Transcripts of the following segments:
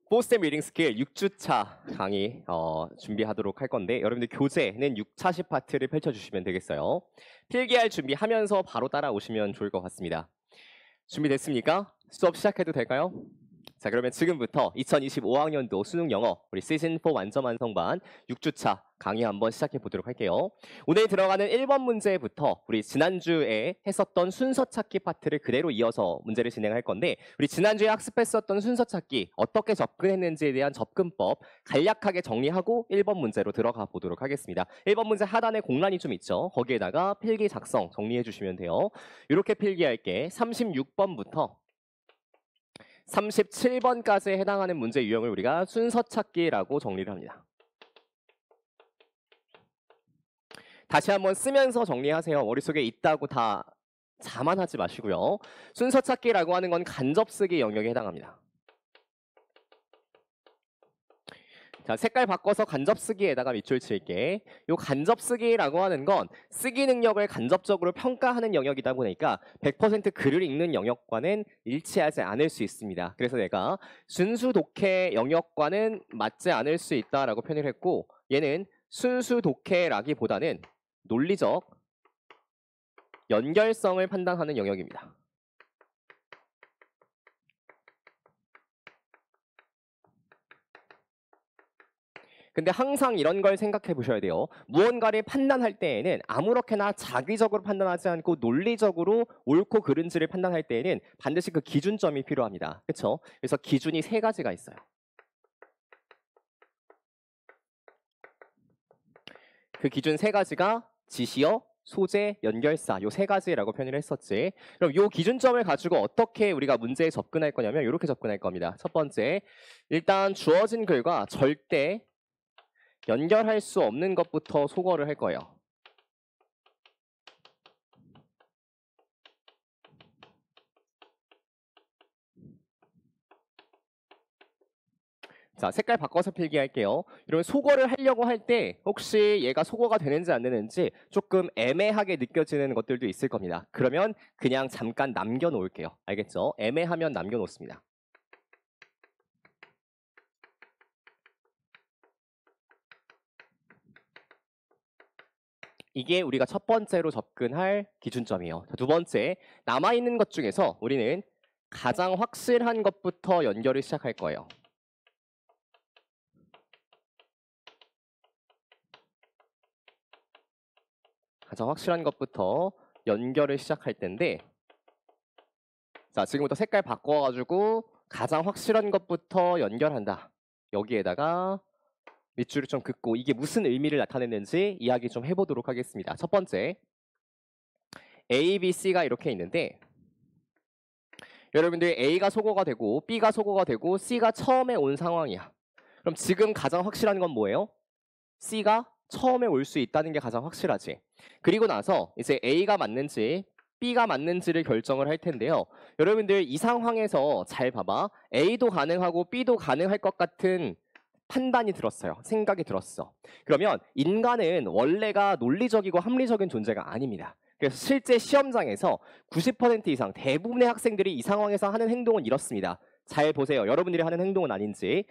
4STEM 리딩 스킬 6주차 강의 준비하도록 할 건데 여러분들 교재는 6차시 파트를 펼쳐주시면 되겠어요. 필기할 준비하면서 바로 따라오시면 좋을 것 같습니다. 준비됐습니까? 수업 시작해도 될까요? 자, 그러면 지금부터 2025학년도 수능 영어 우리 시즌4 완전 완성반 6주차 강의 한번 시작해 보도록 할게요. 오늘 들어가는 1번 문제부터 우리 지난주에 했었던 순서 찾기 파트를 그대로 이어서 문제를 진행할 건데 우리 지난주에 학습했었던 순서 찾기 어떻게 접근했는지에 대한 접근법 간략하게 정리하고 1번 문제로 들어가 보도록 하겠습니다. 1번 문제 하단에 공란이 좀 있죠. 거기에다가 필기 작성 정리해 주시면 돼요. 이렇게 필기할게 36번부터 37번까지에 해당하는 문제 유형을 우리가 순서 찾기라고 정리를 합니다. 다시 한번 쓰면서 정리하세요. 머릿속에 있다고 다 자만하지 마시고요. 순서 찾기라고 하는 건 간접 쓰기 영역에 해당합니다. 자, 색깔 바꿔서 간접 쓰기에다가 밑줄 칠게. 요 간접 쓰기라고 하는 건 쓰기 능력을 간접적으로 평가하는 영역이다 보니까 100% 글을 읽는 영역과는 일치하지 않을 수 있습니다. 그래서 내가 순수 독해 영역과는 맞지 않을 수 있다라고 표현을 했고 얘는 순수 독해라기보다는 논리적 연결성을 판단하는 영역입니다. 근데 항상 이런 걸 생각해 보셔야 돼요. 무언가를 판단할 때에는 아무렇게나 자기적으로 판단하지 않고 논리적으로 옳고 그른지를 판단할 때에는 반드시 그 기준점이 필요합니다. 그렇죠? 그래서 기준이 3가지가 있어요. 그 기준 3가지가 지시어, 소재, 연결사 요 3가지라고 표현을 했었지. 그럼 요 기준점을 가지고 어떻게 우리가 문제에 접근할 거냐면 이렇게 접근할 겁니다. 첫 번째, 일단 주어진 글과 절대 연결할 수 없는 것부터 소거를 할 거예요. 자, 색깔 바꿔서 필기할게요. 이러면 소거를 하려고 할 때 혹시 얘가 소거가 되는지 안 되는지 조금 애매하게 느껴지는 것들도 있을 겁니다. 그러면 그냥 잠깐 남겨놓을게요. 알겠죠? 애매하면 남겨놓습니다. 이게 우리가 첫 번째로 접근할 기준점이에요. 자, 두 번째, 남아있는 것 중에서 우리는 가장 확실한 것부터 연결을 시작할 거예요. 가장 확실한 것부터 연결을 시작할 텐데 자, 지금부터 색깔 바꿔가지고 가장 확실한 것부터 연결한다. 여기에다가 밑줄을 좀 긋고 이게 무슨 의미를 나타내는지 이야기 좀 해보도록 하겠습니다. 첫 번째, A, B, C가 이렇게 있는데 여러분들 A가 소거가 되고 B가 소거가 되고 C가 처음에 온 상황이야. 그럼 지금 가장 확실한 건 뭐예요? C가 처음에 올 수 있다는 게 가장 확실하지. 그리고 나서 이제 A가 맞는지 B가 맞는지를 결정을 할 텐데요. 여러분들 이 상황에서 잘 봐봐. A도 가능하고 B도 가능할 것 같은 판단이 들었어요. 생각이 들었어. 그러면 인간은 원래가 논리적이고 합리적인 존재가 아닙니다. 그래서 실제 시험장에서 90% 이상 대부분의 학생들이 이 상황에서 하는 행동은 이렇습니다. 잘 보세요. 여러분들이 하는 행동은 아닌지.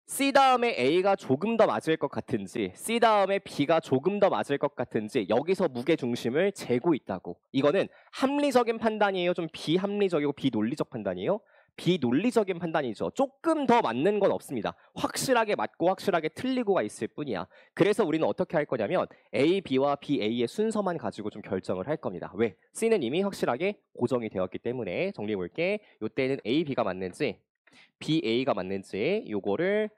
C 다음에 A가 조금 더 맞을 것 같은지 C 다음에 B가 조금 더 맞을 것 같은지 여기서 무게중심을 재고 있다고. 이거는 합리적인 판단이에요? 좀 비합리적이고 비논리적 판단이에요? 비논리적인 판단이죠. 조금 더 맞는 건 없습니다. 확실하게 맞고 확실하게 틀리고가 있을 뿐이야. 그래서 우리는 어떻게 할 거냐면 A, B와 B, A의 순서만 가지고 좀 결정을 할 겁니다. 왜? C는 이미 확실하게 고정이 되었기 때문에 정리해 볼게. 이때는 A, B가 맞는지 B, A가 맞는지 요거를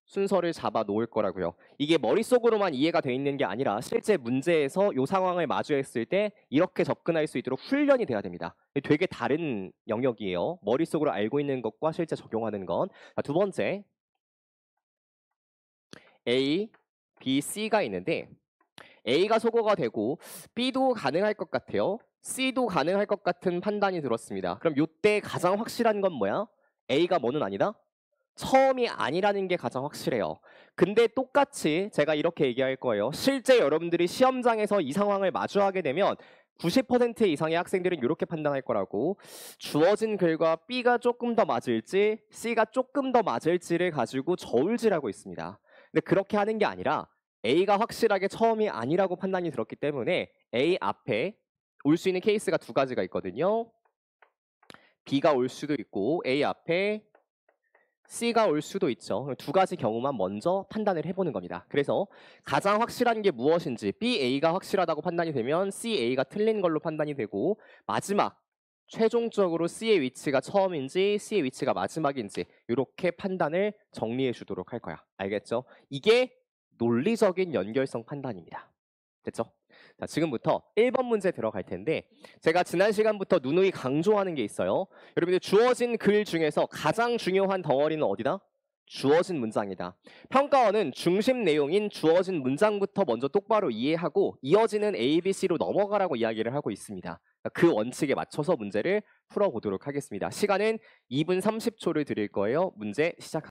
순서를 잡아 놓을 거라고요. 이게 머릿속으로만 이해가 돼 있는 게 아니라 실제 문제에서 요 상황을 마주했을 때 이렇게 접근할 수 있도록 훈련이 돼야 됩니다. 되게 다른 영역이에요. 머릿속으로 알고 있는 것과 실제 적용하는 건. 자, 두 번째, A, B, C가 있는데 A가 소거가 되고 B도 가능할 것 같아요. C도 가능할 것 같은 판단이 들었습니다. 그럼 요때 가장 확실한 건 뭐야? A가 뭐는 아니다? 처음이 아니라는 게 가장 확실해요. 근데 똑같이 제가 이렇게 얘기할 거예요. 실제 여러분들이 시험장에서 이 상황을 마주하게 되면 90% 이상의 학생들은 이렇게 판단할 거라고 주어진 글과 B가 조금 더 맞을지 C가 조금 더 맞을지를 가지고 저울질하고 있습니다. 근데 그렇게 하는 게 아니라 A가 확실하게 처음이 아니라고 판단이 들었기 때문에 A 앞에 올 수 있는 케이스가 두 가지가 있거든요. B가 올 수도 있고 A 앞에 C가 올 수도 있죠. 두 가지 경우만 먼저 판단을 해보는 겁니다. 그래서 가장 확실한 게 무엇인지 BA가 확실하다고 판단이 되면 CA가 틀린 걸로 판단이 되고 마지막 최종적으로 C의 위치가 처음인지 C의 위치가 마지막인지 이렇게 판단을 정리해 주도록 할 거야. 알겠죠? 이게 논리적인 연결성 판단입니다. 됐죠? 자, 지금부터 1번 문제 들어갈 텐데 제가 지난 시간부터 누누이 강조하는 게 있어요. 여러분들 주어진 글 중에서 가장 중요한 덩어리는 어디다? 주어진 문장이다. 평가원은 중심 내용인 주어진 문장부터 먼저 똑바로 이해하고 이어지는 A, B, C로 넘어가라고 이야기를 하고 있습니다. 그 원칙에 맞춰서 문제를 풀어보도록 하겠습니다. 시간은 2분 30초를 드릴 거예요. 문제 시작합니다.